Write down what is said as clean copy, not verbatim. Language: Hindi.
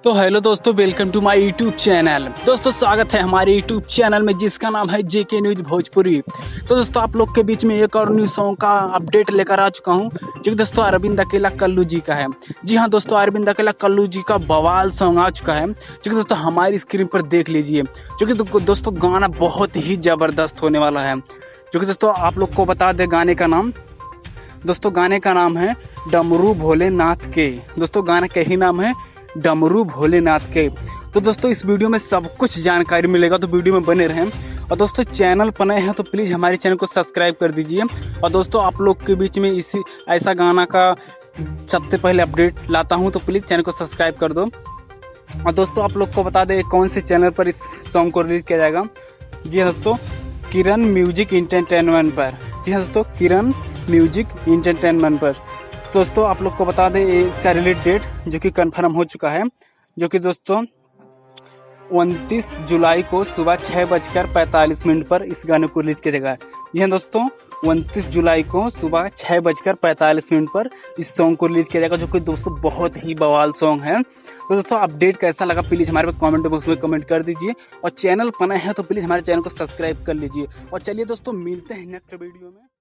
तो हेलो दोस्तों, welcome to my YouTube channel. दोस्तों स्वागत है हमारे यूट्यूब चैनल में जिसका नाम है जेके न्यूज भोजपुरी। तो दोस्तों आप लोग के बीच में एक और न्यू सॉन्ग का अपडेट लेकर आ चुका हूं, जो कि दोस्तों अरविंद अकेला कल्लू जी का है। जी हां दोस्तों, अरविंद अकेला कल्लू जी का बवाल सॉन्ग आ चुका है, जो कि दोस्तों हमारी स्क्रीन पर देख लीजिए। जो कि दोस्तों गाना बहुत ही जबरदस्त होने वाला है। जो कि दोस्तों आप लोग को बता दें गाने का नाम, दोस्तों गाने का नाम है डमरू भोलेनाथ के। दोस्तों गाने का ही नाम है डमरू भोलेनाथ के। तो दोस्तों इस वीडियो में सब कुछ जानकारी मिलेगा, तो वीडियो में बने रहें। और दोस्तों चैनल पर नए हैं तो प्लीज़ हमारे चैनल को सब्सक्राइब कर दीजिए। और दोस्तों आप लोग के बीच में इसी ऐसा गाना का सबसे पहले अपडेट लाता हूं, तो प्लीज़ चैनल को सब्सक्राइब कर दो। और दोस्तों आप लोग को बता दें कौन से चैनल पर इस सॉन्ग को रिलीज किया जाएगा। जी हाँ दोस्तों, किरण म्यूजिक इंटरटेनमेंट पर। जी हाँ दोस्तों, किरण म्यूजिक इंटरटेनमेंट पर। दोस्तों आप लोग को बता दें इसका रिलीज डेट जो कि कंफर्म हो चुका है, जो कि दोस्तों 29 जुलाई को सुबह 6:45 पर इस गाने को रिलीज किया जाएगा। जी हाँ दोस्तों, 29 जुलाई को सुबह 6:45 पर इस सॉन्ग को रिलीज किया जाएगा, जो कि दोस्तों बहुत ही बवाल सॉन्ग है। तो दोस्तों अपडेट कैसा लगा प्लीज़ हमारे पे कमेंट बॉक्स में कमेंट कर दीजिए। और चैनल पर नए हैं तो प्लीज़ हमारे चैनल को सब्सक्राइब कर लीजिए। और चलिए दोस्तों मिलते हैं नेक्स्ट वीडियो में।